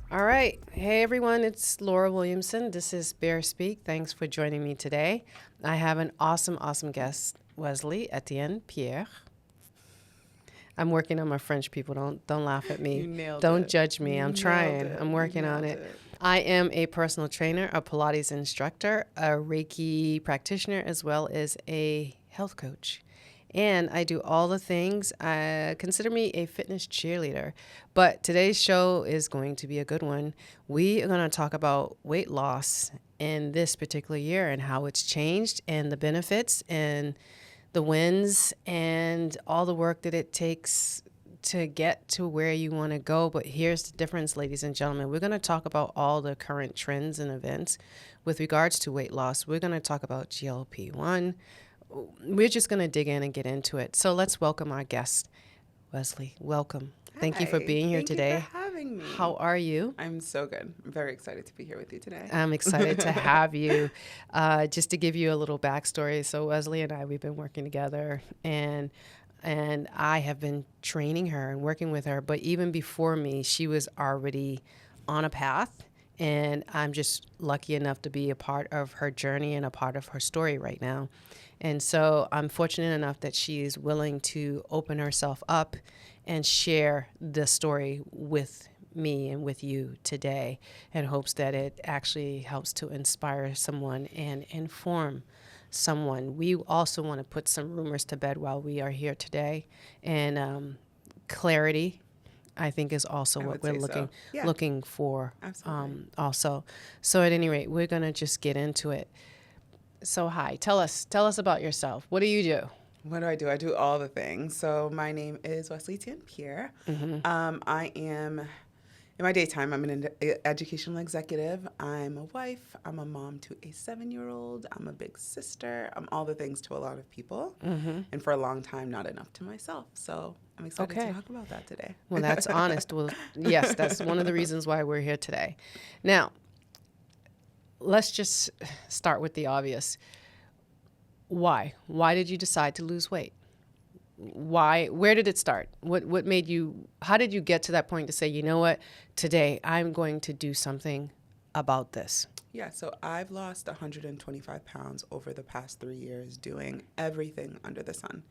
All right. Hey, everyone. It's Laura Williamson. This is Bear Speak. Thanks for joining me today. I have an awesome guest, Weslie, Etienne, Pierre. I'm working on my French, people. Don't laugh at You me. nailed Don't it. judge me. You I'm nailed trying. it. I'm You working on nailed it. it. I am a personal trainer, a Pilates instructor, a Reiki practitioner, as well as a health coach. And I do all the things. Consider me a fitness cheerleader. But today's show is going to be a good one. We are going to talk about weight loss in this particular year and how it's changed and the benefits and the wins and all the work that it takes to get to where you want to go. But here's the difference, ladies and gentlemen. We're going to talk about all the current trends and events with regards to weight loss. We're going to talk about GLP-1. We're just going to dig in and get into it. So let's welcome our guest, Weslie. Welcome. Thank you for Hi. being here Thank today. you for having me. How are you? I'm so good. I'm very excited to be here with you today. I'm excited to have you. Just to give you a little backstory. So Weslie and I, we've been working together and I have been training her and working with her. But even before me, she was already on a path. And I'm just lucky enough to be a part of her journey and a part of her story right now. And so I'm fortunate enough that she is willing to open herself up and share the story with me and with you today in hopes that it actually helps to inspire someone and inform someone. We also want to put some rumors to bed while we are here today. And clarity, I think, is also I what would we're say so. looking Yeah. looking for Absolutely. also. So at any rate, we're going to just get into it. So hi, tell us about yourself. What do you do? What do? I do all the things. So my name is Weslie Etienne Pierre. I am, in my daytime, I'm an educational executive. I'm a wife. I'm a mom to a 7-year-old. I'm a big sister. I'm all the things to a lot of people. And for a long time, not enough to myself. So I'm excited Okay. to talk about that today. Well, that's honest. Well, yes, that's one of the reasons why we're here today. Now, let's just start with the obvious. Why? Why did you decide to lose weight? Why? Where did it start? What made you, how did you get to that point to say, you know what, today I'm going to do something about this? Yeah, so I've lost 125 pounds over the past 3 years doing everything under the sun.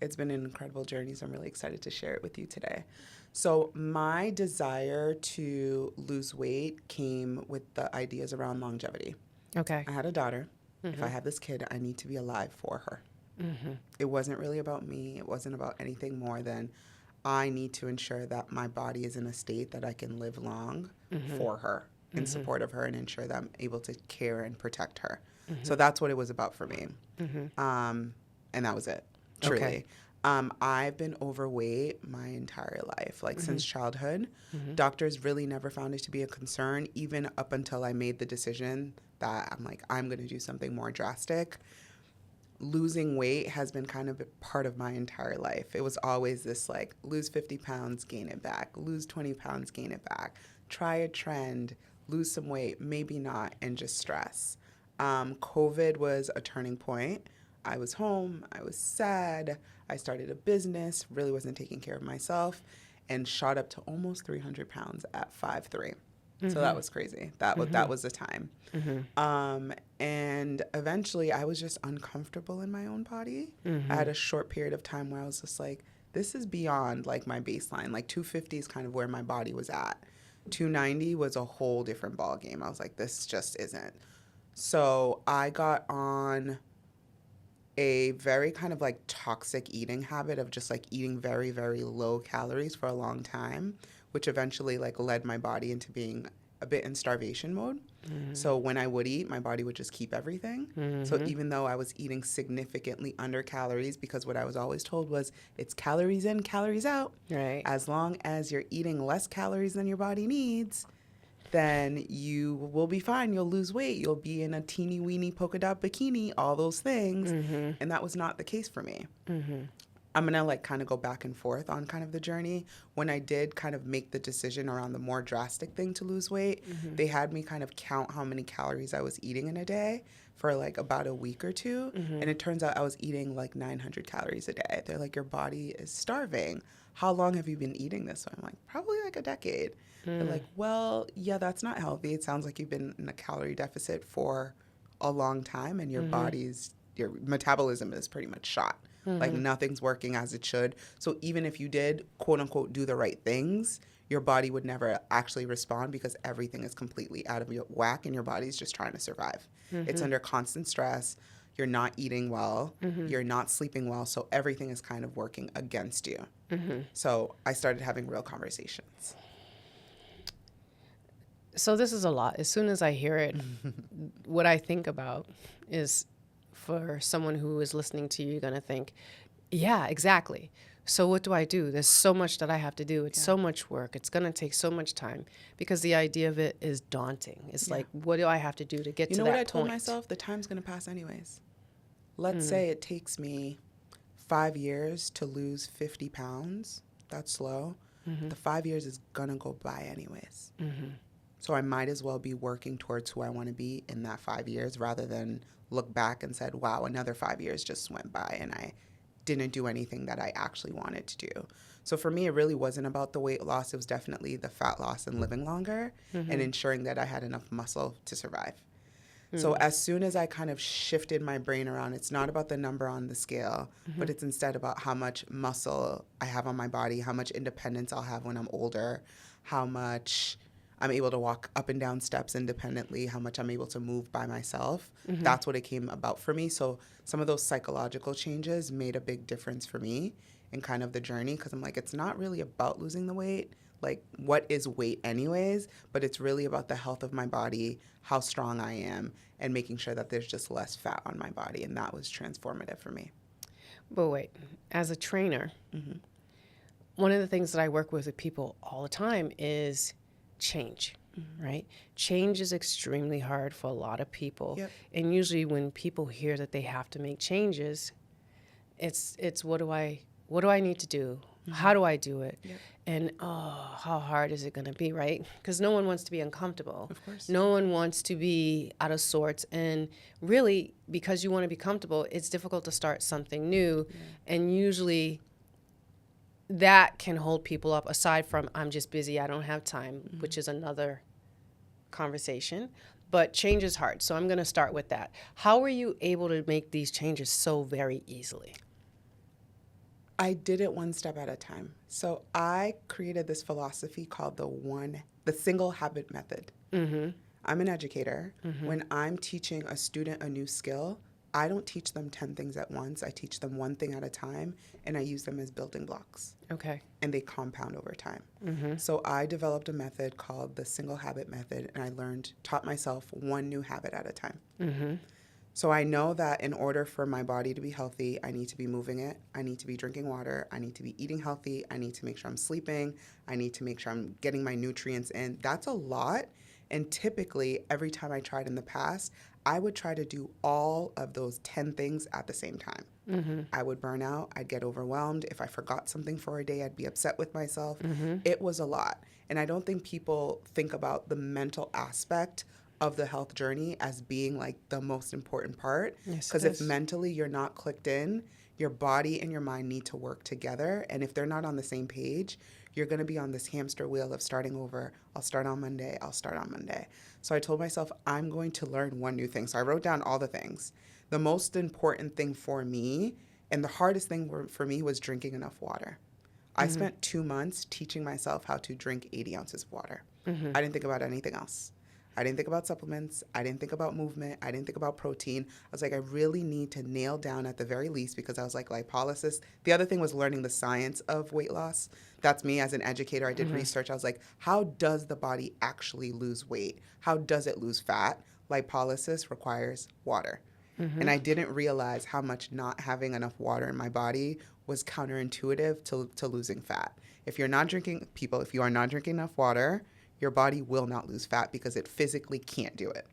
It's been an incredible journey, so I'm really excited to share it with you today. So my desire to lose weight came with the ideas around longevity. Okay. I had a daughter. If I have this kid, I need to be alive for her. It wasn't really about me. It wasn't about anything more than I need to ensure that my body is in a state that I can live long for her, in support of her, and ensure that I'm able to care and protect her. So that's what it was about for me. And that was it, truly. Okay. I've been overweight my entire life, like since childhood. Doctors really never found it to be a concern, even up until I made the decision that I'm like, I'm going to do something more drastic. Losing weight has been kind of a part of my entire life. It was always this like, lose 50 pounds, gain it back, lose 20 pounds, gain it back, try a trend, lose some weight, maybe not, and just stress. COVID was a turning point. I was home, I was sad, I started a business, really wasn't taking care of myself, and shot up to almost 300 pounds at 5'3". So that was crazy. That was the time. And eventually I was just uncomfortable in my own body. I had a short period of time where I was just like, this is beyond like my baseline. Like 250 is kind of where my body was at. 290 was a whole different ball game. I was like, this just isn't. So I got on a very kind of like toxic eating habit of just like eating very, very low calories for a long time, which eventually like led my body into being a bit in starvation mode. So when I would eat, my body would just keep everything. So even though I was eating significantly under calories, because what I was always told was it's calories in, calories out. Right. As long as you're eating less calories than your body needs, then you will be fine. You'll lose weight. You'll be in a teeny weeny polka dot bikini, all those things. And that was not the case for me. I'm going to like kind of go back and forth on kind of the journey. When I did kind of make the decision around the more drastic thing to lose weight, they had me kind of count how many calories I was eating in a day for like about a week or two. And it turns out I was eating like 900 calories a day. They're like, your body is starving. How long have you been eating this? So I'm like, probably like a decade. They're like, well, yeah, that's not healthy. It sounds like you've been in a calorie deficit for a long time and your your metabolism is pretty much shot. Like nothing's working as it should. So even if you did, quote unquote, do the right things, your body would never actually respond because everything is completely out of your whack and your body's just trying to survive. It's under constant stress. You're not eating well. You're not sleeping well. So everything is kind of working against you. So I started having real conversations. So this is a lot. As soon as I hear it, what I think about is, for someone who is listening to you, you're going to think, yeah, exactly. So what do I do? There's so much that I have to do. It's so much work. It's going to take so much time, because the idea of it is daunting. It's like, what do I have to do to get to that point? You know what I told myself? The time's going to pass anyways. Let's say it takes me 5 years to lose 50 pounds. That's slow. The 5 years is going to go by anyways. So I might as well be working towards who I want to be in that 5 years rather than look back and said, wow, another 5 years just went by and I didn't do anything that I actually wanted to do. So for me, it really wasn't about the weight loss. It was definitely the fat loss and living longer and ensuring that I had enough muscle to survive. So as soon as I kind of shifted my brain around, it's not about the number on the scale, but it's instead about how much muscle I have on my body, how much independence I'll have when I'm older, how much I'm able to walk up and down steps independently, how much I'm able to move by myself. That's what it came about for me. So some of those psychological changes made a big difference for me in kind of the journey, because I'm like, it's not really about losing the weight. Like, what is weight anyways? But it's really about the health of my body, how strong I am, and making sure that there's just less fat on my body. And that was transformative for me. But wait, as a trainer, one of the things that I work with people all the time is change, right? Change is extremely hard for a lot of people. And usually when people hear that they have to make changes, it's what do I need to do? How do I do it? And how hard is it going to be, right? Because no one wants to be uncomfortable. Of course. No one wants to be out of sorts. And really, because you want to be comfortable, it's difficult to start something new. And usually that can hold people up, aside from I'm just busy, I don't have time, which is another conversation. But change is hard. So I'm going to start with that. How were you able to make these changes so very easily? I did it one step at a time. So I created this philosophy called the single habit method. I'm an educator. When I'm teaching a student a new skill, I don't teach them 10 things at once. I teach them one thing at a time, and I use them as building blocks. Okay. And they compound over time. So I developed a method called the single habit method, and I taught myself one new habit at a time. So I know that in order for my body to be healthy, I need to be moving it. I need to be drinking water. I need to be eating healthy. I need to make sure I'm sleeping. I need to make sure I'm getting my nutrients in. That's a lot. And typically, every time I tried in the past, I would try to do all of those 10 things at the same time. I would burn out. I'd get overwhelmed. If I forgot something for a day, I'd be upset with myself. It was a lot. And I don't think people think about the mental aspect of the health journey as being like the most important part. Because if mentally you're not clicked in, your body and your mind need to work together. And if they're not on the same page, you're going to be on this hamster wheel of starting over. I'll start on Monday. I'll start on Monday. So I told myself, I'm going to learn one new thing. So I wrote down all the things. The most important thing for me, and the hardest thing for me, was drinking enough water. I spent 2 months teaching myself how to drink 80 ounces of water. I didn't think about anything else. I didn't think about supplements. I didn't think about movement. I didn't think about protein. I was like, I really need to nail down at the very least, because I was like, lipolysis. The other thing was learning the science of weight loss. That's me as an educator. I did research. I was like, how does the body actually lose weight? How does it lose fat? Lipolysis requires water. And I didn't realize how much not having enough water in my body was counterintuitive to losing fat. If you are not drinking enough water, your body will not lose fat because it physically can't do it.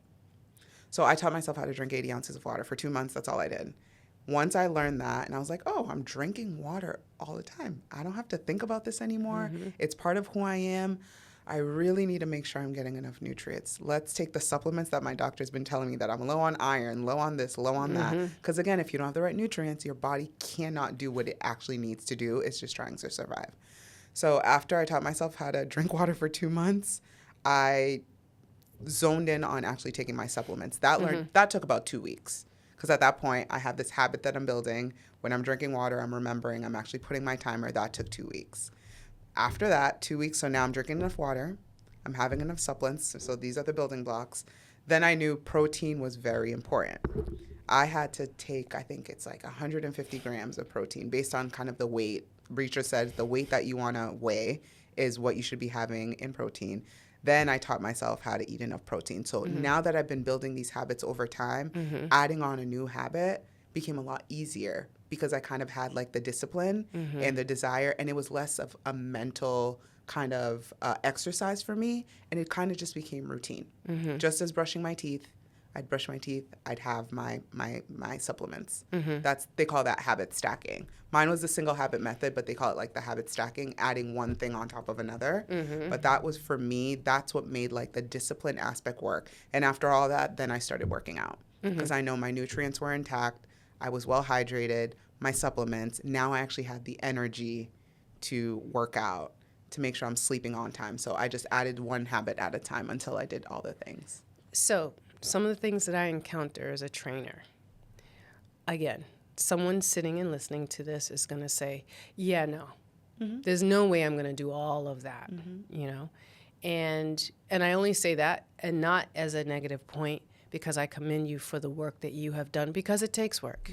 So I taught myself how to drink 80 ounces of water for 2 months. That's all I did. Once I learned that, and I was like, oh, I'm drinking water all the time. I don't have to think about this anymore. It's part of who I am. I really need to make sure I'm getting enough nutrients. Let's take the supplements that my doctor's been telling me that I'm low on iron, low on this, low on that. Because again, if you don't have the right nutrients, your body cannot do what it actually needs to do. It's just trying to survive. So after I taught myself how to drink water for 2 months, I zoned in on actually taking my supplements. That took about 2 weeks. Because at that point, I have this habit that I'm building. When I'm drinking water, I'm remembering, I'm actually putting my timer. That took 2 weeks. After that, 2 weeks, so now I'm drinking enough water. I'm having enough supplements. So these are the building blocks. Then I knew protein was very important. I had to take, I think it's like 150 grams of protein based on kind of the weight. Breacher said the weight that you want to weigh is what you should be having in protein. Then I taught myself how to eat enough protein. So now that I've been building these habits over time, adding on a new habit became a lot easier because I kind of had like the discipline and the desire, and it was less of a mental kind of exercise for me, and it kind of just became routine. Just as brushing my teeth, I'd brush my teeth, I'd have my supplements. They call that habit stacking. Mine was the single habit method, but they call it like the habit stacking, adding one thing on top of another. But that was, for me, that's what made like the discipline aspect work. And after all that, then I started working out because I know my nutrients were intact. I was well hydrated, my supplements. Now I actually had the energy to work out, to make sure I'm sleeping on time. So I just added one habit at a time until I did all the things. So some of the things that I encounter as a trainer, again, someone sitting and listening to this is going to say, yeah, no, there's no way I'm going to do all of that, you know? And I only say that, and not as a negative point, because I commend you for the work that you have done, because it takes work.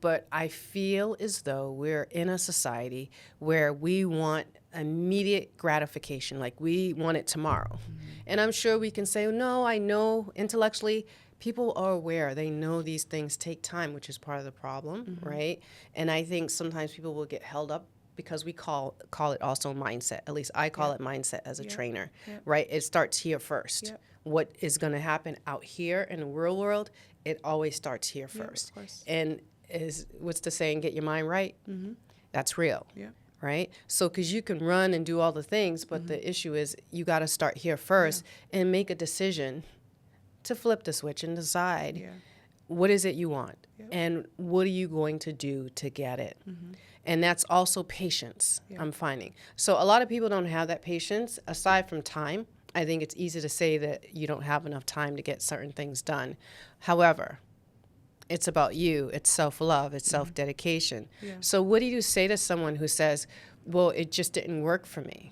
But I feel as though we're in a society where we want immediate gratification, like we want it tomorrow. And I'm sure we can say, no, I know intellectually people are aware. They know these things take time, which is part of the problem, right? And I think sometimes people will get held up because we call it also mindset. At least I call it mindset as a trainer, right? It starts here first. What is going to happen out here in the real world, it always starts here first. And what's the saying, get your mind right? That's real. Right? So, because you can run and do all the things, but the issue is you got to start here first and make a decision to flip the switch and decide what is it you want and what are you going to do to get it. And that's also patience, I'm finding. So a lot of people don't have that patience aside from time. I think it's easy to say that you don't have enough time to get certain things done. However, it's about you. It's self-love. It's self-dedication. So what do you say to someone who says, well, it just didn't work for me?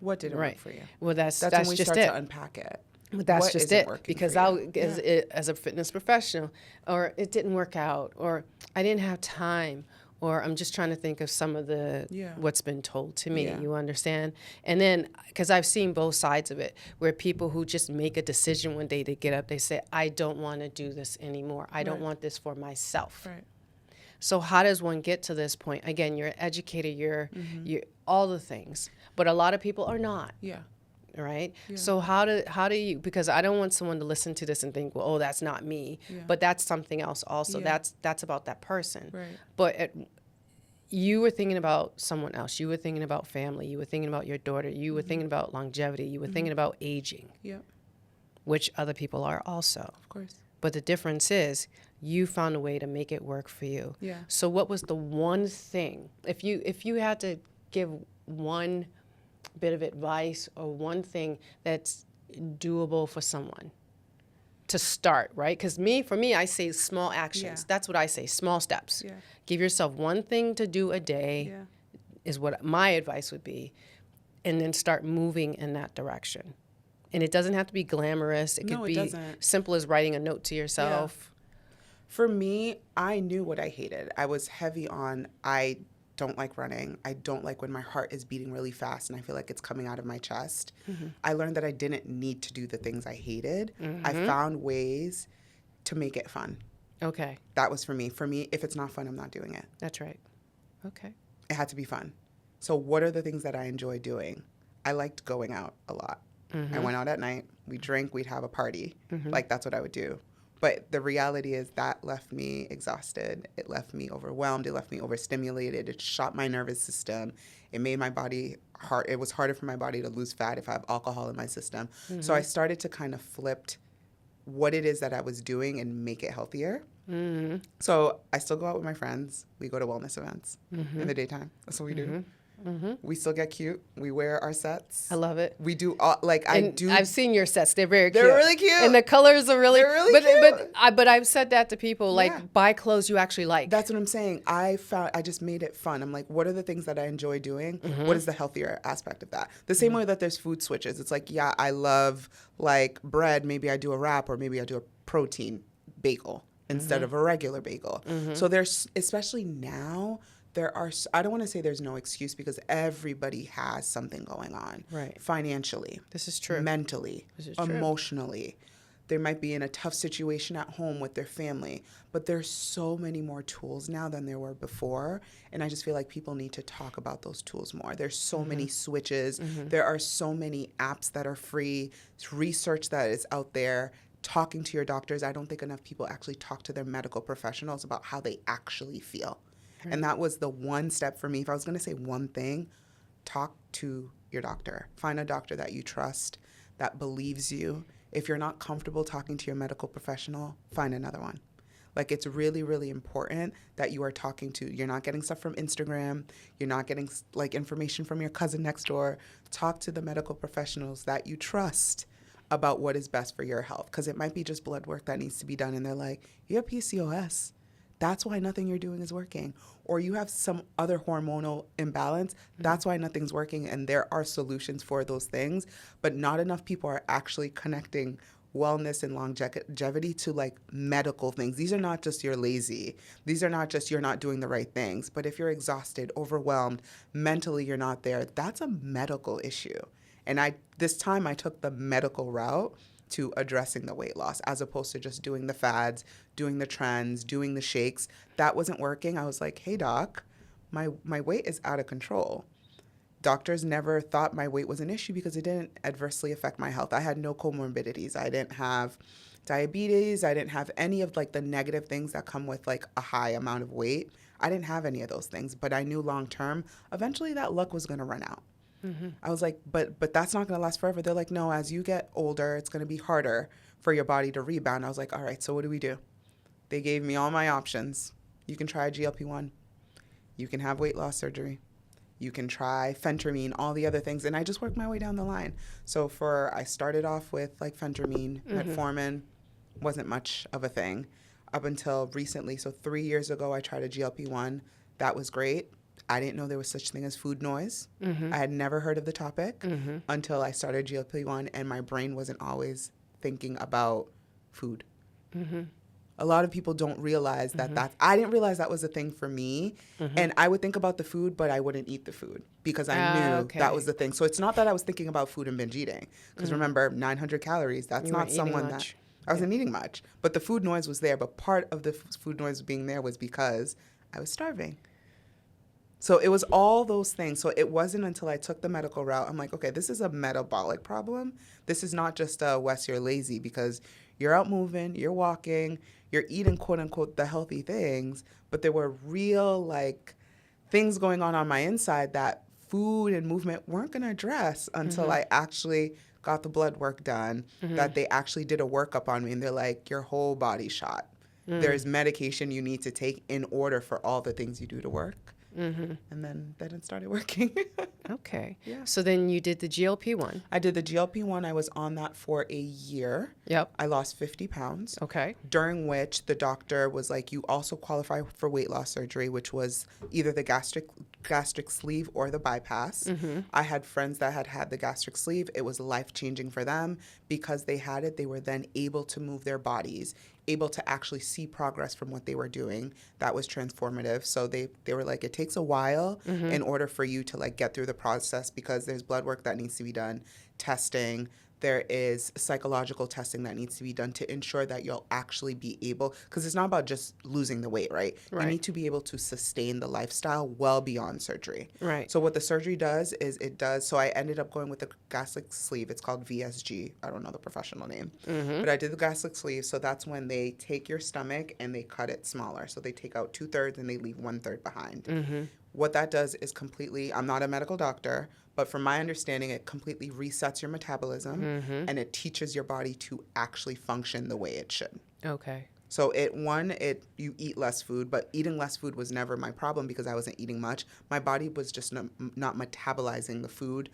What didn't work for you? Well, that's when we just start it. to unpack it. But that's What just isn't it. working Because for you? as a fitness professional, or it didn't work out, or I didn't have time, or I'm just trying to think of some of the what's been told to me, you understand? And then, because I've seen both sides of it, where people who just make a decision one day to get up, they say, I don't want to do this anymore. I don't want this for myself. So how does one get to this point? Again, you're an educator, you're all the things, but a lot of people are not. Right? So how do you, because I don't want someone to listen to this and think, well, oh, that's not me, but that's something else also. That's about that person. But you were thinking about someone else. You were thinking about family. You were thinking about your daughter. You were thinking about longevity. You were thinking about aging, which other people are also. Of course. But the difference is you found a way to make it work for you. So what was the one thing, if you had to give one bit of advice or one thing that's doable for someone to start, right? Because for me, I say small actions. That's what I say, small steps. Give yourself one thing to do a day is what my advice would be, and then start moving in that direction. And it doesn't have to be glamorous. It could be simple as writing a note to yourself. For me, I knew what I hated. I was heavy on, I don't like running. I don't like when my heart is beating really fast and I feel like it's coming out of my chest. I learned that I didn't need to do the things I hated. I found ways to make it fun. Okay. That was for me. For me, if it's not fun, I'm not doing it. That's right. Okay. It had to be fun. So what are the things that I enjoy doing? I liked going out a lot. I went out at night. We'd drink. We'd have a party. Like, that's what I would do. But the reality is that left me exhausted. It left me overwhelmed. It left me overstimulated. It shot my nervous system. It made my body hard. It was harder for my body to lose fat if I have alcohol in my system. Mm-hmm. So I started to kind of flip what it is that I was doing and make it healthier. Mm-hmm. So I still go out with my friends. We go to wellness events in the daytime. That's what we do. Mm-hmm. We still get cute. We wear our sets. I love it. We do all, I've seen your sets. They're very cute. They're really cute. And the colors are really, They're really cute. But I've said that to people, like, buy clothes you actually like. That's what I'm saying. I just made it fun. I'm like, what are the things that I enjoy doing? Mm-hmm. What is the healthier aspect of that? The same way that there's food switches. It's like, yeah, I love like bread. Maybe I do a wrap, or maybe I do a protein bagel instead of a regular bagel. Mm-hmm. So there's, especially now, I don't want to say there's no excuse, because everybody has something going on. Right. Financially. This is true. Mentally. This is true. Emotionally. They might be in a tough situation at home with their family, but there's so many more tools now than there were before. And I just feel like people need to talk about those tools more. There's so many switches. Mm-hmm. There are so many apps that are free, research that is out there. Talking to your doctors. I don't think enough people actually talk to their medical professionals about how they actually feel. Right. And that was the one step for me. If I was going to say one thing, talk to your doctor. Find a doctor that you trust, that believes you. If you're not comfortable talking to your medical professional, find another one. Like, it's really, really important that you are talking to, you're not getting stuff from Instagram. You're not getting like information from your cousin next door. Talk to the medical professionals that you trust about what is best for your health. Because it might be just blood work that needs to be done. And they're like, you have PCOS. That's why nothing you're doing is working. Or you have some other hormonal imbalance. That's why nothing's working. And there are solutions for those things. But not enough people are actually connecting wellness and longevity to like medical things. These are not just you're lazy. These are not just you're not doing the right things. But if you're exhausted, overwhelmed, mentally you're not there, that's a medical issue. And this time I took the medical route to addressing the weight loss, as opposed to just doing the fads, doing the trends, doing the shakes. That wasn't working. I was like, hey, doc, my weight is out of control. Doctors never thought my weight was an issue because it didn't adversely affect my health. I had no comorbidities. I didn't have diabetes. I didn't have any of like the negative things that come with like a high amount of weight. I didn't have any of those things, but I knew long term, eventually that luck was going to run out. Mm-hmm. I was like, but that's not going to last forever. They're like, no, as you get older, it's going to be harder for your body to rebound. I was like, all right, so what do we do? They gave me all my options. You can try a GLP-1. You can have weight loss surgery. You can try phentermine, all the other things. And I just worked my way down the line. So I started off with like phentermine, metformin, wasn't much of a thing up until recently. So 3 years ago, I tried a GLP-1. That was great. I didn't know there was such thing as food noise. Mm-hmm. I had never heard of the topic until I started GLP-1, and my brain wasn't always thinking about food. Mm-hmm. A lot of people don't realize that I didn't realize that was a thing for me. Mm-hmm. And I would think about the food, but I wouldn't eat the food because I knew that was the thing. So it's not that I was thinking about food and binge eating. Because remember, 900 calories, that's not someone that... I wasn't eating much. But the food noise was there. But part of the food noise being there was because I was starving. So it was all those things. So it wasn't until I took the medical route, I'm like, okay, this is a metabolic problem. This is not just Wes, you're lazy, because you're out moving, you're walking, you're eating, quote unquote, the healthy things. But there were real like things going on my inside that food and movement weren't going to address until I actually got the blood work done, that they actually did a workup on me. And they're like, your whole body's shot. There's medication you need to take in order for all the things you do to work. Mm-hmm. And then it started working. Okay. Yeah. So then you did the GLP-1. I did the GLP-1. I was on that for a year. Yep. I lost 50 pounds. Okay. During which the doctor was like, you also qualify for weight loss surgery, which was either the gastric sleeve or the bypass. Mm-hmm. I had friends that had the gastric sleeve. It was life-changing for them because they had it. They were then able to move their bodies, able to actually see progress from what they were doing. That was transformative. So they were like, it takes a while in order for you to like get through the process because there's blood work that needs to be done, testing, There is psychological testing that needs to be done to ensure that you'll actually be able, because it's not about just losing the weight, right? Right. You need to be able to sustain the lifestyle well beyond surgery. Right. So what the surgery does is so I ended up going with the gastric sleeve. It's called VSG. I don't know the professional name. But I did the gastric sleeve. So that's when they take your stomach and they cut it smaller. So they take out 2/3 and they leave 1/3 behind. What that does is completely, I'm not a medical doctor, but from my understanding, it completely resets your metabolism and it teaches your body to actually function the way it should. Okay. So you eat less food, but eating less food was never my problem because I wasn't eating much. My body was just not metabolizing the food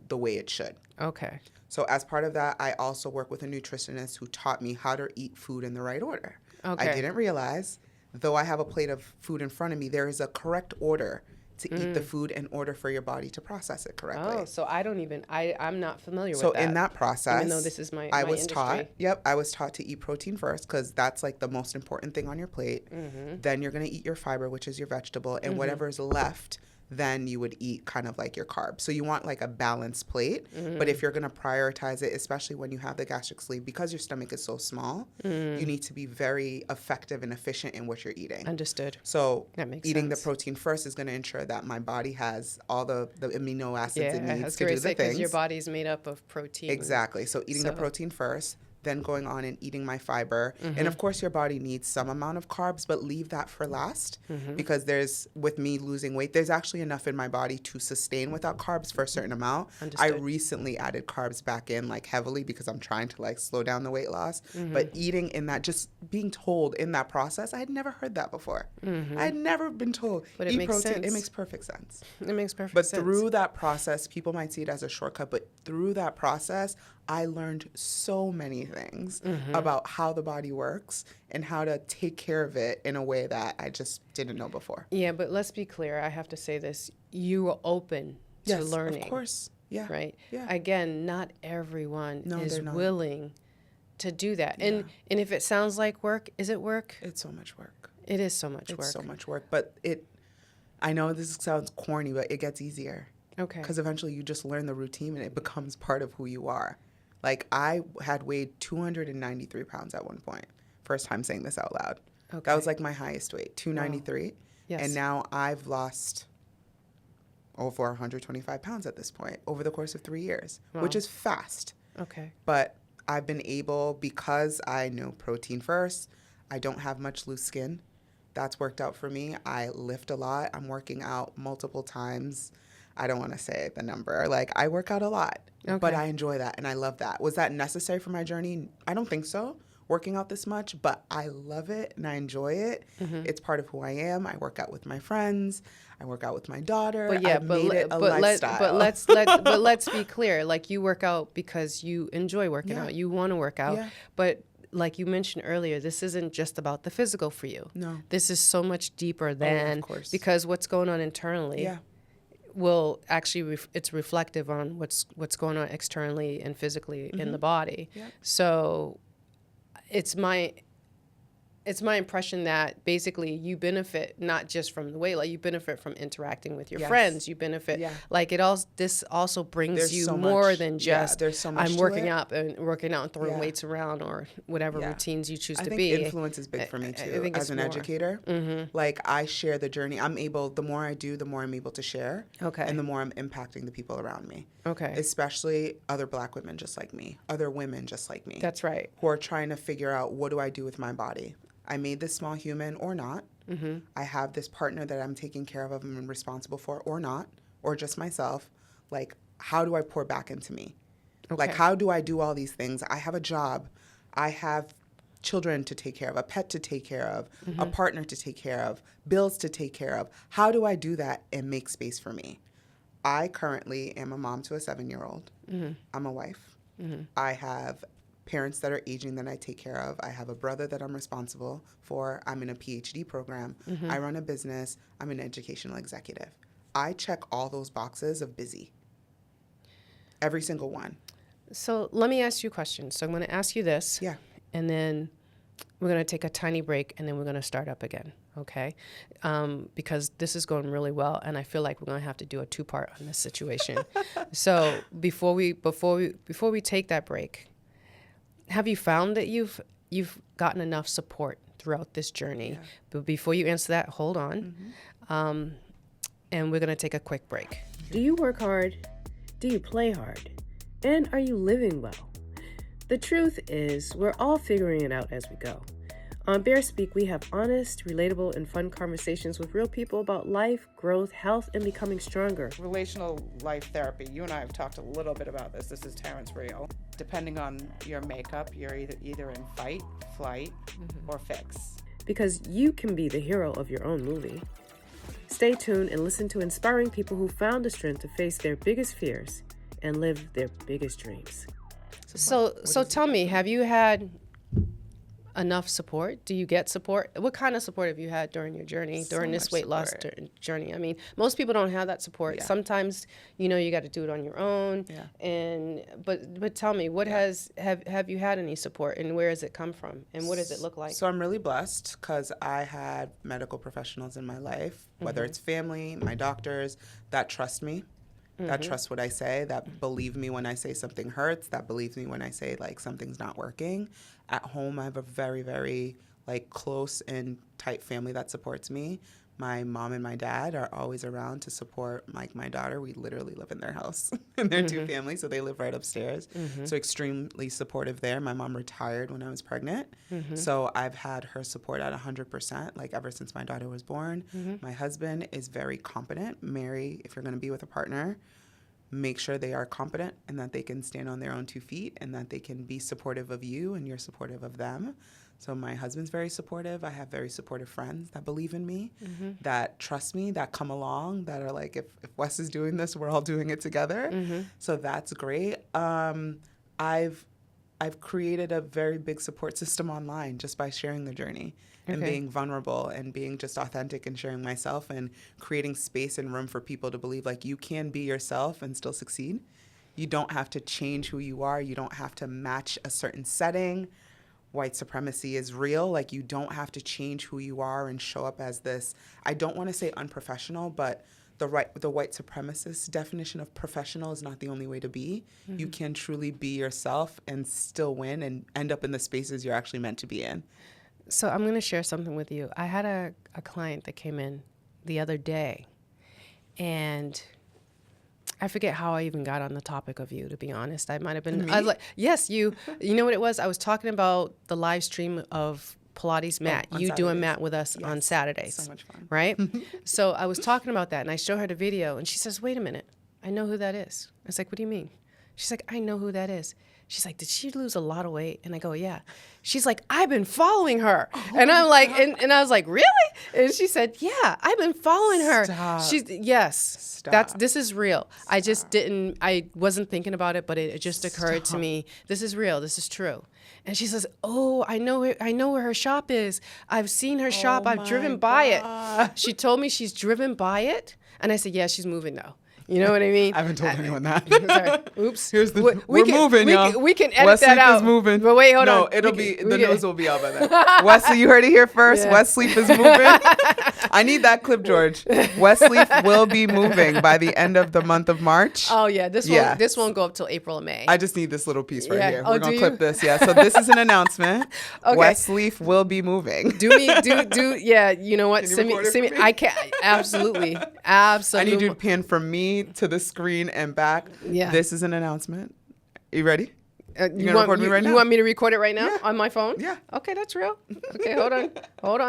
the way it should. Okay. So as part of that, I also work with a nutritionist who taught me how to eat food in the right order. Okay. I didn't realize, though I have a plate of food in front of me, there is a correct order to eat the food in order for your body to process it correctly. Oh, so I'm not familiar with So that. in that process, even though this is my I was industry. I was taught to eat protein first because that's like the most important thing on your plate. Then you're going to eat your fiber, which is your vegetable, and whatever is left, then you would eat kind of like your carbs. So you want like a balanced plate, but if you're going to prioritize it, especially when you have the gastric sleeve, because your stomach is so small, you need to be very effective and efficient in what you're eating. Understood. So That makes eating sense. the protein first is going to ensure that my body has all the amino acids it I needs was to going do to say, the because things. your body's made up of protein. Exactly. So eating the protein first, then going on and eating my fiber. And of course, your body needs some amount of carbs, but leave that for last because with me losing weight, there's actually enough in my body to sustain without carbs for a certain amount. Understood. I recently added carbs back in like heavily because I'm trying to like slow down the weight loss. But eating in that, just being told in that process, I had never heard that before. I had never been told, But it eat makes protein. sense. It makes perfect sense. It makes perfect But sense. through that process, people might see it as a shortcut, but through that process, I learned so many things about how the body works and how to take care of it in a way that I just didn't know before. Yeah, but let's be clear. I have to say this. You were open to learning. Of course. Yeah. Right? Yeah. Again, not everyone is they're not. willing to do that. And if it sounds like work, is it work? It's so much work. It is so much work. It's so much work. But I know this sounds corny, but it gets easier. Okay. Because eventually you just learn the routine and it becomes part of who you are. Like I had weighed 293 pounds at one point. First time saying this out loud. Okay. That was like my highest weight, 293. Wow. Yes. And now I've lost over 125 pounds at this point over the course of 3 years, which is fast. Okay. But I've been able, because I know protein first, I don't have much loose skin. That's worked out for me. I lift a lot. I'm working out multiple times. I don't want to say the number. Like, I work out a lot, but I enjoy that and I love that. Was that necessary for my journey? I don't think so, working out this much, but I love it and I enjoy it. It's part of who I am. I work out with my friends. I work out with my daughter. But yeah, I've made it a lifestyle. But let's be clear. Like, you work out because you enjoy working out. You want to work out. Yeah. But like you mentioned earlier, this isn't just about the physical for you. No. This is so much deeper than, of course. Because what's going on internally will actually, it's reflective on what's going on externally and physically in the body. Yeah. So it's my impression that basically you benefit not just from the weight, like you benefit from interacting with your friends. You benefit, like this also brings there's you so more much, than just there's so much I'm working out and throwing weights around or whatever routines you choose to be. I think influence is big for me too. As an educator, like I share the journey. The more I do, the more I'm able to share. Okay. And the more I'm impacting the people around me. Okay. Especially other Black women just like me, other women just like me. That's right. Who are trying to figure out, what do I do with my body? I made this small human or not. I have this partner that I'm taking care of and responsible for or not, or just myself. Like, how do I pour back into me? Okay. Like, how do I do all these things? I have a job. I have children to take care of, a pet to take care of, a partner to take care of, bills to take care of. How do I do that and make space for me? I currently am a mom to a 7-year-old. I'm a wife. I have parents that are aging that I take care of. I have a brother that I'm responsible for. I'm in a PhD program. I run a business. I'm an educational executive. I check all those boxes of busy. Every single one. So let me ask you a question. So I'm going to ask you this. Yeah. And then we're going to take a tiny break and then we're going to start up again. okay? Because this is going really well, and I feel like we're going to have to do a 2-part on this situation. So before we take that break, have you found that you've gotten enough support throughout this journey? Yeah. But before you answer that, hold on. And we're going to take a quick break. Do you work hard? Do you play hard? And are you living well? The truth is, we're all figuring it out as we go. On Bear Speak, we have honest, relatable, and fun conversations with real people about life, growth, health, and becoming stronger. Relational life therapy. You and I have talked a little bit about this. This is Terrence Rio. Depending on your makeup, you're either in fight, flight, or fix. Because you can be the hero of your own movie. Stay tuned and listen to inspiring people who found the strength to face their biggest fears and live their biggest dreams. So tell me, have you had enough support? Do you get support? What kind of support have you had during your journey, during this weight loss journey? I mean, most people don't have that support. Yeah. Sometimes, you got to do it on your own. Yeah. But tell me, what have you had any support, and where has it come from, and what does it look like? So I'm really blessed because I had medical professionals in my life, whether it's family, my doctors, that trust me. That trust what I say, that believe me when I say something hurts, that believes me when I say like something's not working. At home, I have a very, very like close and tight family that supports me. My mom and my dad are always around to support like my daughter. We literally live in their house and they're two families, so they live right upstairs. So extremely supportive there. My mom retired when I was pregnant. So I've had her support at 100%, like ever since my daughter was born. My husband is very competent. Mary, if you're going to be with a partner, make sure they are competent and that they can stand on their own 2 feet and that they can be supportive of you and you're supportive of them. So my husband's very supportive. I have very supportive friends that believe in me, that trust me, that come along, that are like, if Wes is doing this, we're all doing it together. So that's great. I've created a very big support system online just by sharing the journey and being vulnerable and being just authentic and sharing myself and creating space and room for people to believe like you can be yourself and still succeed. You don't have to change who you are. You don't have to match a certain setting. White supremacy is real. Like you don't have to change who you are and show up as this. I don't want to say unprofessional, but the white supremacist definition of professional is not the only way to be. You can truly be yourself and still win and end up in the spaces you're actually meant to be in. So I'm going to share something with you. I had a client that came in the other day, and I forget how I even got on the topic of you, to be honest. I might have been, I was like, yes, you know what it was? I was talking about the live stream of Pilates mat, you Saturdays. Doing mat with us on Saturdays. So much fun. Right? So I was talking about that, and I show her the video, and she says, wait a minute, I know who that is. I was like, what do you mean? She's like, I know who that is. She's like, did she lose a lot of weight? And I go, yeah. She's like, I've been following her. And I'm like, and I was like, really? And she said, yeah, I've been following her. Stop. This is real. Stop. I wasn't thinking about it, but it just occurred to me, this is real, this is true. And she says, oh, I know where her shop is. I've seen her shop. I've driven by it. She told me she's driven by it. And I said, yeah, she's moving now. You know what I mean? I haven't told anyone that. Sorry. Oops. We're moving, y'all. We can edit that out. Wesleaf is moving. But wait, hold on. No, the news will be out by then. Wesley, you heard it here first. Yeah. Wesleaf is moving. I need that clip, George. Wesleaf will be moving by the end of the month of March. Oh, yeah. This won't go up till April or May. I just need this little piece right here. We're going to clip this. Yeah. So this is an announcement. Okay. Wesleaf will be moving. Yeah. You know what? Send me. I can. Absolutely. I need you to pan from me to the screen and back. Yeah. This is an announcent. You ready? You gonna record me right now? You want me to record it right now on my phone? Yeah. Okay, that's real. Okay, hold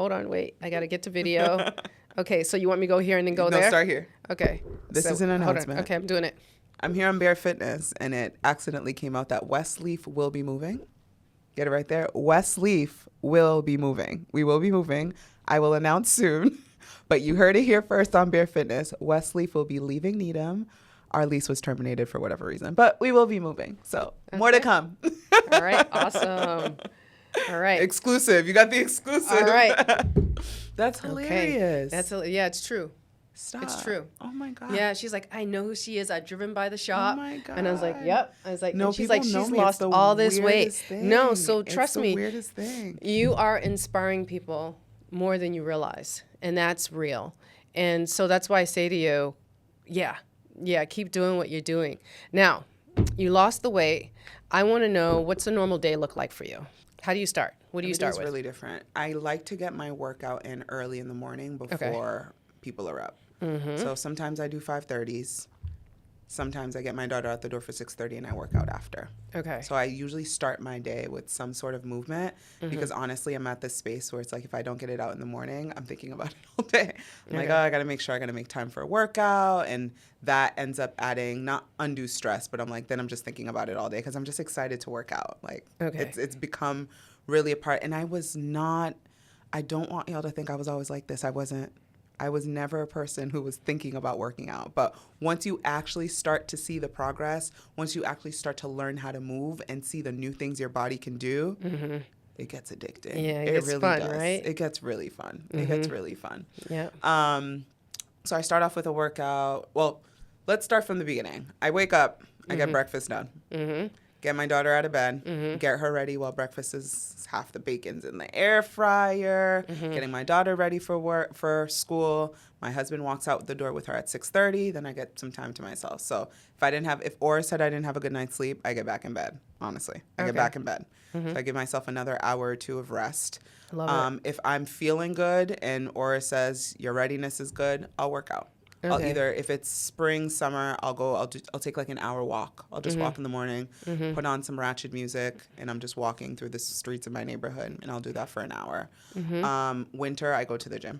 on. Wait, I gotta get to video. Okay, so you want me to go here and then go there? No, start here. Okay. This is an announcement. Okay, I'm doing it. I'm here on Bear Fitness, and it accidentally came out that Wesleaf will be moving. Get it right there. Wesleaf will be moving. We will be moving. I will announce soon. But you heard it here first on Bear Fitness. Wesleaf will be leaving Needham. Our lease was terminated for whatever reason, but we will be moving. So more to come. All right. Awesome. All right. Exclusive. You got the exclusive. All right. That's hilarious. Okay. Yeah, it's true. Stop. It's true. Oh my God. Yeah, she's like, I know who she is. I've driven by the shop. Oh my God. And I was like, yep. I was like, No, and she's people like, know she's me. lost It's the all this weight. weirdest thing. No, so trust it's the me, weirdest thing. you are inspiring people more than you realize. And that's real. And so that's why I say to you, yeah, keep doing what you're doing. Now, you lost the weight. I want to know, what's a normal day look like for you? How do you start? What do you start It's with? really different. I like to get my workout in early in the morning before people are up. So sometimes I do 5:30s. Sometimes I get my daughter out the door for 6:30 and I work out after. Okay. So I usually start my day with some sort of movement because honestly, I'm at this space where it's like if I don't get it out in the morning, I'm thinking about it all day. I'm like, oh, I got to make sure I got to make time for a workout. And that ends up adding not undue stress, but I'm like, then I'm just thinking about it all day because I'm just excited to work out. Like it's become really a part. And I don't want y'all to think I was always like this. I was never a person who was thinking about working out. But once you actually start to see the progress, once you actually start to learn how to move and see the new things your body can do, it gets addicting. Yeah, it gets really fun, does. right? It gets really fun. It gets really fun. Yeah. So I start off with a workout. Well, let's start from the beginning. I wake up, I get breakfast done. Get my daughter out of bed, get her ready while breakfast is half the bacon's in the air fryer, getting my daughter ready for school. My husband walks out the door with her at 6:30, then I get some time to myself. So if Aura said I didn't have a good night's sleep, I get back in bed, honestly. I get back in bed. So I give myself another hour or two of rest. Love it. If I'm feeling good and Aura says your readiness is good, I'll work out. I'll either, if it's spring, summer, I'll take like an hour walk. I'll just walk in the morning, put on some ratchet music, and I'm just walking through the streets of my neighborhood, and I'll do that for an hour. Winter, I go to the gym.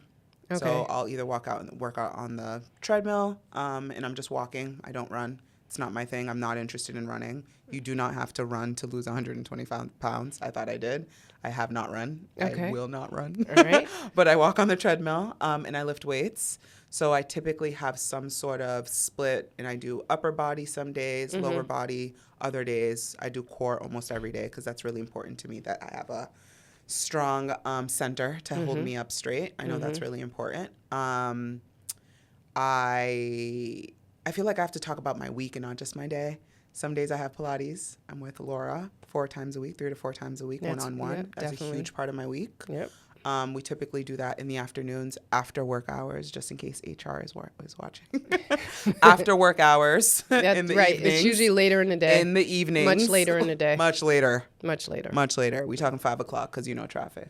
So I'll either work out on the treadmill, and I'm just walking. I don't run. It's not my thing. I'm not interested in running. You do not have to run to lose 125 pounds. I thought I did. I have not run. I will not run. All right. But I walk on the treadmill, and I lift weights. So I typically have some sort of split, and I do upper body some days, lower body other days. I do core almost every day because that's really important to me that I have a strong center to hold me up straight. I know that's really important. I feel like I have to talk about my week and not just my day. Some days I have Pilates. I'm with Laura 3 to 4 times a week, one-on-one. Yep, That's definitely a huge part of my week. Yep. We typically do that in the afternoons after work hours, just in case HR is watching. After work hours in the evenings. It's usually later in the day. In the evenings. Much later in the day. Much later. Much later. Much later. We talking 5 o'clock because traffic.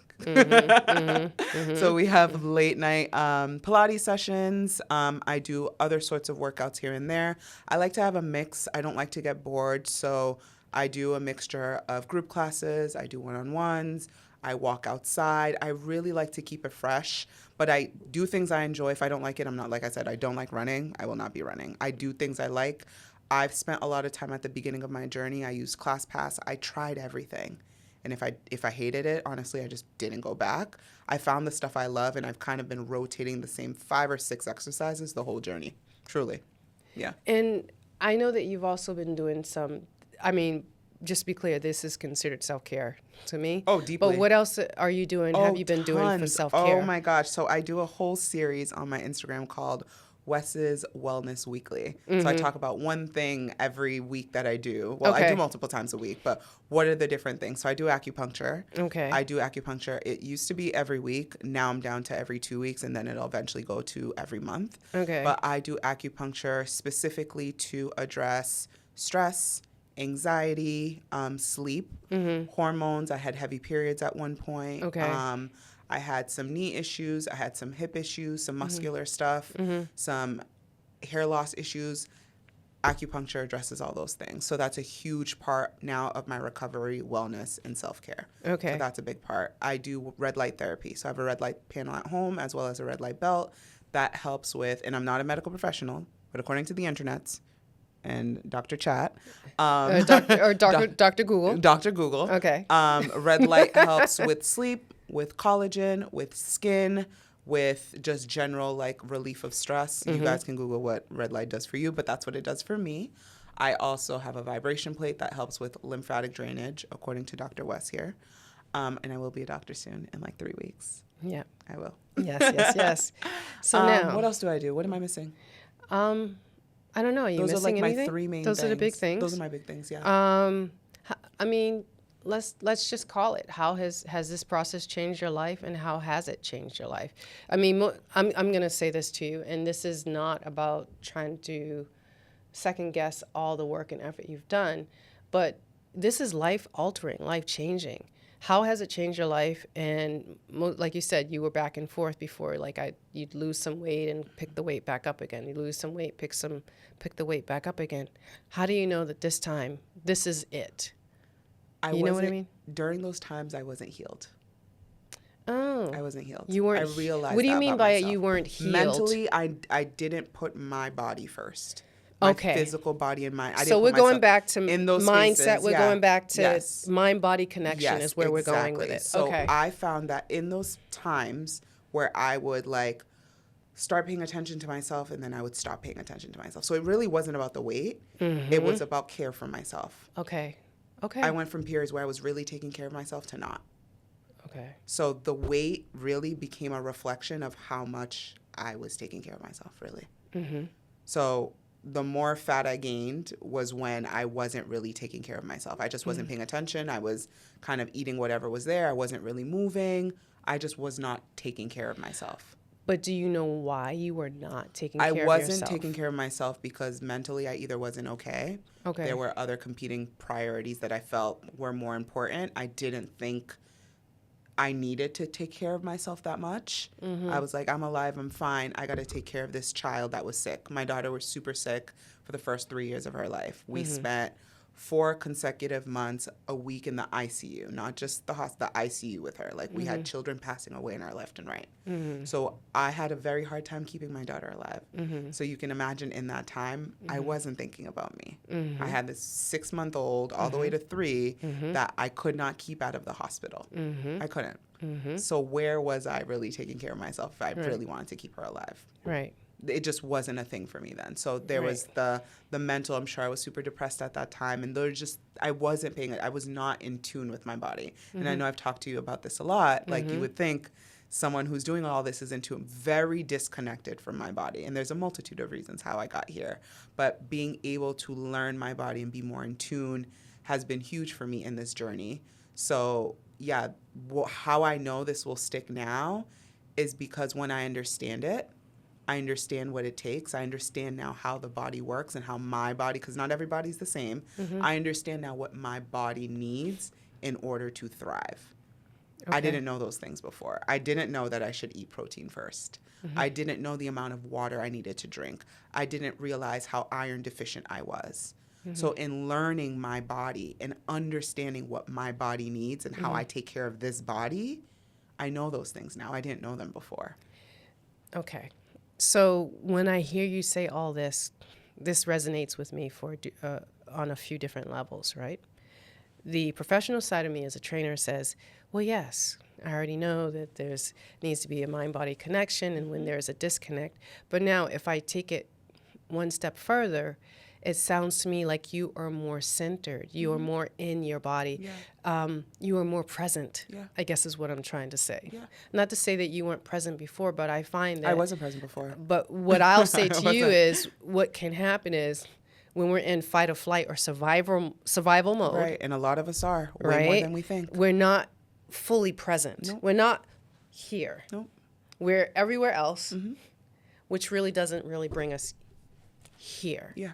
So we have late night Pilates sessions. I do other sorts of workouts here and there. I like to have a mix. I don't like to get bored, so I do a mixture of group classes. I do one-on-ones. I walk outside. I really like to keep it fresh, but I do things I enjoy. If I don't like it, I'm not, like I said, I don't like running. I will not be running. I do things I like. I've spent a lot of time at the beginning of my journey. I used ClassPass. I tried everything. And if I hated it, honestly, I just didn't go back. I found the stuff I love, and I've kind of been rotating the same 5 or 6 exercises the whole journey. Truly. Yeah. And I know that you've also been doing just to be clear, this is considered self-care to me. Oh, deeply. But what else are you doing? Have you been doing for self-care? Oh, my gosh. So I do a whole series on my Instagram called Wes's Wellness Weekly. So I talk about one thing every week that I do. Well, I do multiple times a week, but what are the different things? So I do acupuncture. Okay. I do acupuncture. It used to be every week. Now I'm down to every 2 weeks, and then it'll eventually go to every month. Okay. But I do acupuncture specifically to address stress, anxiety, sleep, hormones. I had heavy periods at one point. Okay. I had some knee issues. I had some hip issues, some muscular stuff, some hair loss issues. Acupuncture addresses all those things. So that's a huge part now of my recovery, wellness, and self-care. Okay. So that's a big part. I do red light therapy. So I have a red light panel at home as well as a red light belt that helps with, and I'm not a medical professional, but according to the internets, and Dr. Chat. Dr. Google. Dr. Google. Okay. Red light helps with sleep, with collagen, with skin, with just general relief of stress. You guys can Google what red light does for you, but that's what it does for me. I also have a vibration plate that helps with lymphatic drainage, according to Dr. Wes here. And I will be a doctor soon in 3 weeks. Yeah. I will. Yes. So now, what else do I do? What am I missing? I don't know. Are you Those are missing like anything? my 3 main Those things. are the big things. Those are my big things, yeah. I mean, let's just call it. How has this process changed your life, and how has it changed your life? I mean, I'm gonna say this to you, and this is not about trying to second guess all the work and effort you've done, but this is life altering, life changing. How has it changed your life? And like you said, you were back and forth before. Like you'd lose some weight and pick the weight back up again. You lose some weight, pick the weight back up again. How do you know that this time this is it? You know what I mean? During those times, I wasn't healed. Oh, I wasn't healed. You weren't. I realized. What do you that mean about by myself. it? You weren't healed. Mentally, I didn't put my body first. My Okay. physical body and mind. So we're going back to in those mindset. spaces, We're going back to yes. mind-body connection Yes, is where we're going exactly. with it. So okay. I found that in those times where I would like start paying attention to myself and then I would stop paying attention to myself. So it really wasn't about the weight. Mm-hmm. It was about care for myself. Okay. Okay. I went from periods where I was really taking care of myself to not. Okay. So the weight really became a reflection of how much I was taking care of myself, really. Mm-hmm. So the more fat I gained was when I wasn't really taking care of myself. I just wasn't paying attention. I was kind of eating whatever was there. I wasn't really moving. I just was not taking care of myself. But do you know why you were not taking care of yourself? I wasn't taking care of myself because mentally I either wasn't okay. Okay. There were other competing priorities that I felt were more important. I didn't think I needed to take care of myself that much. Mm-hmm. I was like, I'm alive, I'm fine. I got to take care of this child that was sick. My daughter was super sick for the first 3 years of her life. We spent 4 consecutive months a week in the ICU, not just the ICU with her. Like we had children passing away in our left and right. So I had a very hard time keeping my daughter alive. So you can imagine in that time, I wasn't thinking about me. I had this 6-month-old all the way to 3 that I could not keep out of the hospital. I couldn't. So where was I really taking care of myself if I really wanted to keep her alive? Right. It just wasn't a thing for me then. So there was the mental, I'm sure I was super depressed at that time. And I was not in tune with my body. And I know I've talked to you about this a lot. Like you would think someone who's doing all this is in tune, very disconnected from my body. And there's a multitude of reasons how I got here. But being able to learn my body and be more in tune has been huge for me in this journey. So yeah, how I know this will stick now is because when I understand it, I understand what it takes. I understand now how the body works and how my body, because not everybody's the same. I understand now what my body needs in order to thrive. Okay. I didn't know those things before. I didn't know that I should eat protein first. I didn't know the amount of water I needed to drink. I didn't realize how iron deficient I was. So in learning my body and understanding what my body needs and how I take care of this body, I know those things now. I didn't know them before. Okay. So when I hear you say all this resonates with me on a few different levels, right? The professional side of me as a trainer says, well, yes, I already know that needs to be a mind-body connection and when there's a disconnect. But now if I take it one step further, it sounds to me like you are more centered. You are more in your body. Yeah. You are more present, I guess is what I'm trying to say. Yeah. Not to say that you weren't present before, but I find that... I wasn't present before. But what I'll say to you is what can happen is when we're in fight or flight or survival mode... Right, and a lot of us are, way more than we think. We're not fully present. Nope. We're not here. Nope. We're everywhere else, which really doesn't really bring us here. Yeah.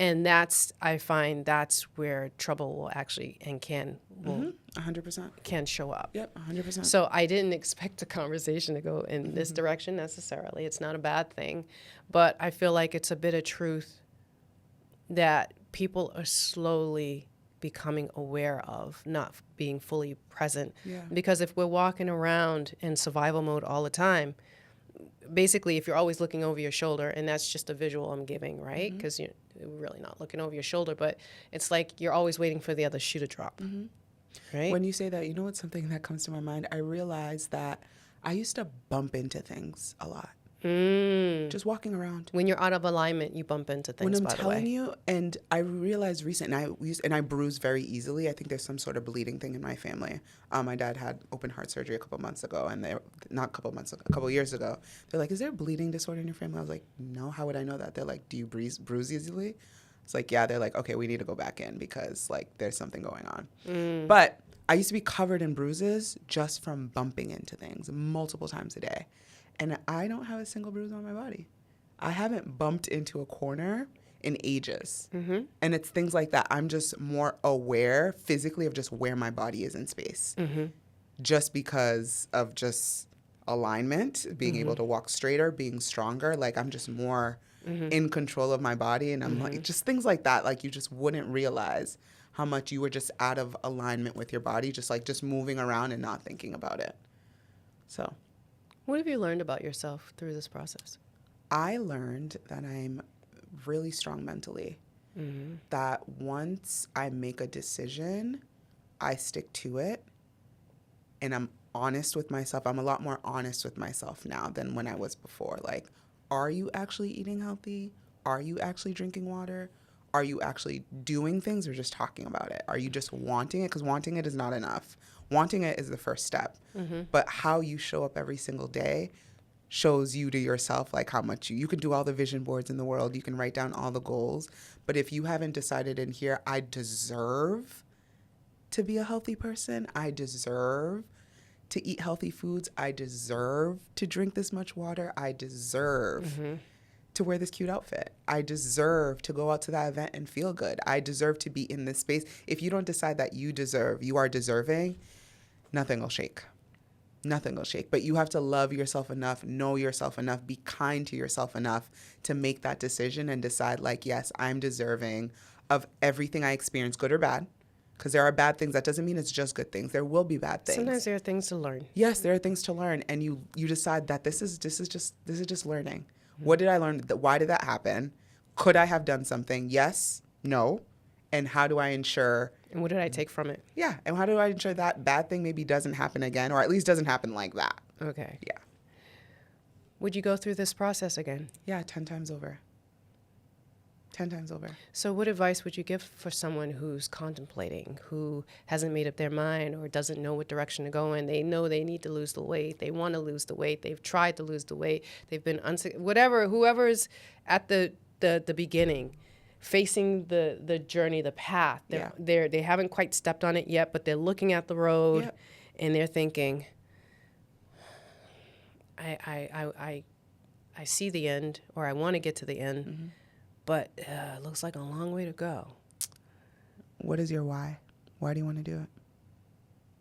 And I find that's where trouble will actually and can 100%. Can show up. Yep, 100%. So I didn't expect the conversation to go in this direction necessarily. It's not a bad thing, but I feel like it's a bit of truth that people are slowly becoming aware of, not being fully present. Yeah. Because if we're walking around in survival mode all the time, basically, if you're always looking over your shoulder, and that's just a visual I'm giving, right? Because you're really not looking over your shoulder, but it's like you're always waiting for the other shoe to drop, right? When you say that, you know what's something that comes to my mind? I realized that I used to bump into things a lot. Just walking around. When you're out of alignment, you bump into things, When I'm by the telling way. you, and I realized recently, and I bruise very easily. I think there's some sort of bleeding thing in my family. My dad had open heart surgery a couple months ago, and a couple years ago. They're like, "Is there a bleeding disorder in your family?" I was like, "No, how would I know that?" They're like, "Do you bruise easily?" It's like, "Yeah." They're like, "Okay, we need to go back in because like there's something going on." But I used to be covered in bruises just from bumping into things multiple times a day. And I don't have a single bruise on my body. I haven't bumped into a corner in ages. And it's things like that. I'm just more aware physically of just where my body is in space. Just because of just alignment, being able to walk straighter, being stronger. Like I'm just more in control of my body. And I'm like, just things like that. Like you just wouldn't realize how much you were just out of alignment with your body, just moving around and not thinking about it. So What have you learned about yourself through this process? I learned that I'm really strong mentally. That once I make a decision, I stick to it. And I'm honest with myself. I'm a lot more honest with myself now than when I was before. Like, are you actually eating healthy? Are you actually drinking water? Are you actually doing things or just talking about it? Are you just wanting it? Because wanting it is not enough. Wanting it is the first step. But how you show up every single day shows you to yourself like how much you can do all the vision boards in the world. You can write down all the goals. But if you haven't decided in here, I deserve to be a healthy person. I deserve to eat healthy foods. I deserve to drink this much water. I deserve to wear this cute outfit. I deserve to go out to that event and feel good. I deserve to be in this space. If you don't decide that you are deserving, nothing will shake. Nothing will shake. But you have to love yourself enough, know yourself enough, be kind to yourself enough to make that decision and decide like, yes, I'm deserving of everything I experience, good or bad. Because there are bad things. That doesn't mean it's just good things. There will be bad things. Sometimes there are things to learn. Yes, there are things to learn, and you decide that this is just learning. What did I learn? Why did that happen? Could I have done something? Yes, no, and how do I ensure? And what did I take from it? Yeah, and how do I ensure that bad thing maybe doesn't happen again, or at least doesn't happen like that? Okay. Yeah. Would you go through this process again? Yeah, 10 times over. 10 times over. So what advice would you give for someone who's contemplating, who hasn't made up their mind or doesn't know what direction to go in? They know they need to lose the weight. They want to lose the weight. They've tried to lose the weight. They've been whoever's at the beginning, facing the journey, the path. They haven't quite stepped on it yet, but they're looking at the road and they're thinking, I see the end, or I want to get to the end. But it looks like a long way to go. What is your why? Why do you want to do it?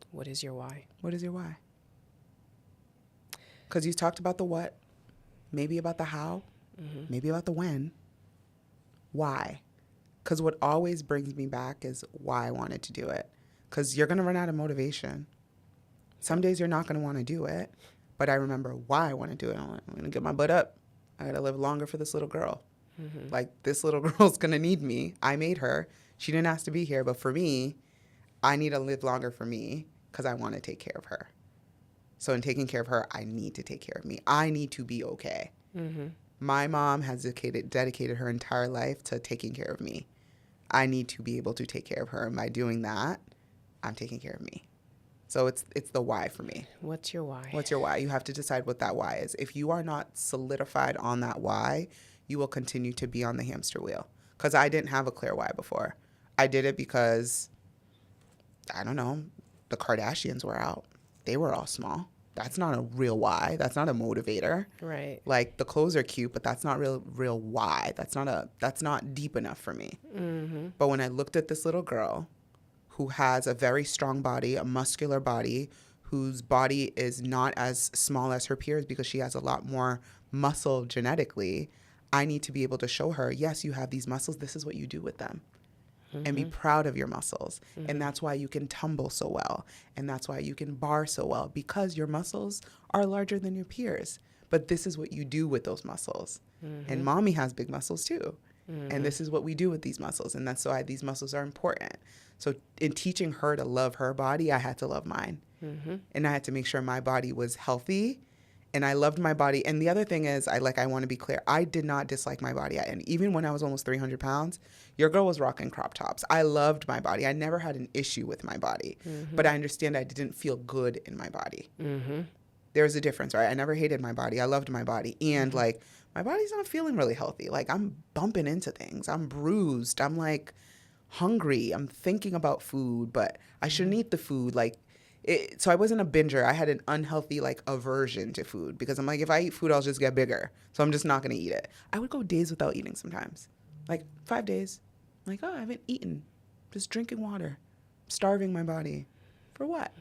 What is your why? What is your why? Because you talked about the what, maybe about the how, maybe about the when. Why? Because what always brings me back is why I wanted to do it. Because you're going to run out of motivation. Some days you're not going to want to do it. But I remember why I want to do it. I'm going to get my butt up. I got to live longer for this little girl. Like, this little girl's going to need me. I made her. She didn't ask to be here. But for me, I need to live longer for me because I want to take care of her. So in taking care of her, I need to take care of me. I need to be okay. My mom has dedicated her entire life to taking care of me. I need to be able to take care of her. And by doing that, I'm taking care of me. So it's the why for me. What's your why? What's your why? You have to decide what that why is. If you are not solidified on that why, you will continue to be on the hamster wheel. Because I didn't have a clear why before. I did it because, I don't know, the Kardashians were out. They were all small. That's not a real why. That's not a motivator. Right. Like, the clothes are cute, but that's not real why. That's not deep enough for me. But when I looked at this little girl who has a very strong body, a muscular body, whose body is not as small as her peers because she has a lot more muscle genetically, I need to be able to show her, yes, you have these muscles. This is what you do with them. And be proud of your muscles. And that's why you can tumble so well. And that's why you can bar so well, because your muscles are larger than your peers. But this is what you do with those muscles. And mommy has big muscles too. And this is what we do with these muscles. And that's why these muscles are important. So in teaching her to love her body, I had to love mine. And I had to make sure my body was healthy and I loved my body. And the other thing is, I want to be clear, I did not dislike my body. And even when I was almost 300 pounds, your girl was rocking crop tops. I loved my body. I never had an issue with my body, but I understand I didn't feel good in my body. There's a difference, right? I never hated my body. I loved my body. And like, my body's not feeling really healthy. Like, I'm bumping into things. I'm bruised. I'm like hungry. I'm thinking about food, but I shouldn't eat the food. Like, so I wasn't a binger. I had an unhealthy like aversion to food because I'm like, if I eat food, I'll just get bigger. So I'm just not going to eat it. I would go days without eating sometimes, like 5 days. I'm like, oh, I haven't eaten. Just drinking water, starving my body. For what?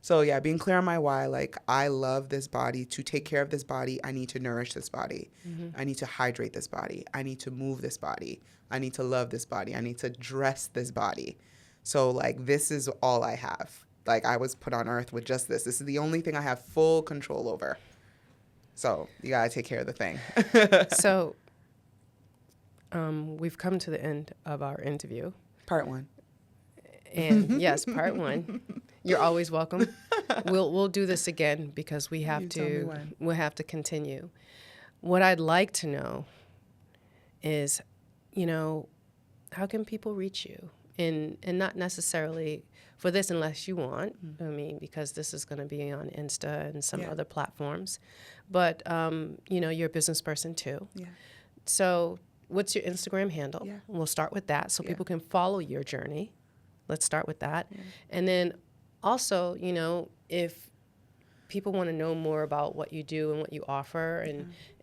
So yeah, being clear on my why, like, I love this body. To take care of this body, I need to nourish this body. I need to hydrate this body. I need to move this body. I need to love this body. I need to dress this body. So like, this is all I have. Like, I was put on earth with just this. This is the only thing I have full control over. So you gotta take care of the thing. So we've come to the end of our interview. Part 1. And yes, part 1. You're always welcome. We'll do this again because we'll have to continue. What I'd like to know is, how can people reach you? And not necessarily for this unless you want. I mean, because this is going to be on Insta and some other platforms. But, you're a business person too. Yeah. So what's your Instagram handle? Yeah. We'll start with that so people can follow your journey. Let's start with that. Yeah. And then also, if people want to know more about what you do and what you offer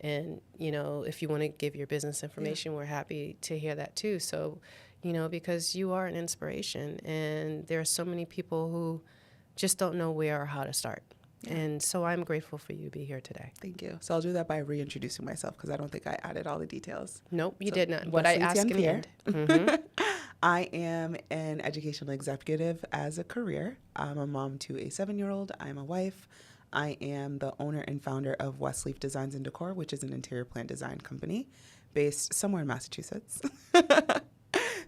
and if you want to give your business information, we're happy to hear that too. So, because you are an inspiration and there are so many people who just don't know where or how to start. Yeah. And so I'm grateful for you to be here today. Thank you. So I'll do that by reintroducing myself because I don't think I added all the details. Nope, you did not. What I asked in the end. I am an educational executive as a career. I'm a mom to a 7-year-old. I'm a wife. I am the owner and founder of Weslie Designs and Decor, which is an interior plant design company based somewhere in Massachusetts.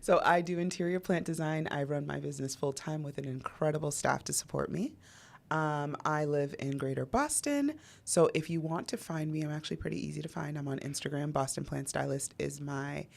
So I do interior plant design. I run my business full time with an incredible staff to support me. I live in Greater Boston. So if you want to find me, I'm actually pretty easy to find. I'm on Instagram. Boston Plant Stylist is my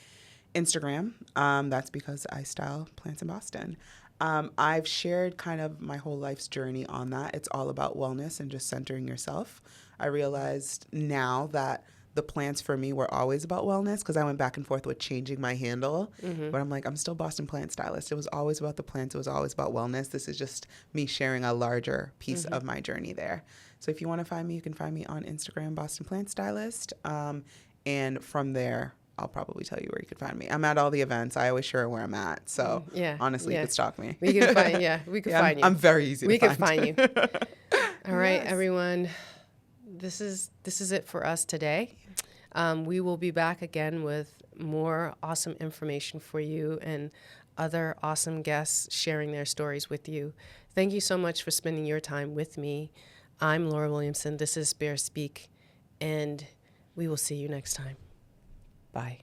Instagram. That's because I style plants in Boston. I've shared kind of my whole life's journey on that. It's all about wellness and just centering yourself. I realized now that the plants for me were always about wellness because I went back and forth with changing my handle. But I'm like, I'm still Boston Plant Stylist. It was always about the plants. It was always about wellness. This is just me sharing a larger piece of my journey there. So if you want to find me, you can find me on Instagram, Boston Plant Stylist. And from there, I'll probably tell you where you can find me. I'm at all the events. I always share where I'm at. So honestly, you could stalk me. We can find, find you. I'm very easy to find. We can find you. All right, everyone. This is it for us today. We will be back again with more awesome information for you and other awesome guests sharing their stories with you. Thank you so much for spending your time with me. I'm Laura Williamson. This is Bear Speak, and we will see you next time. Bye.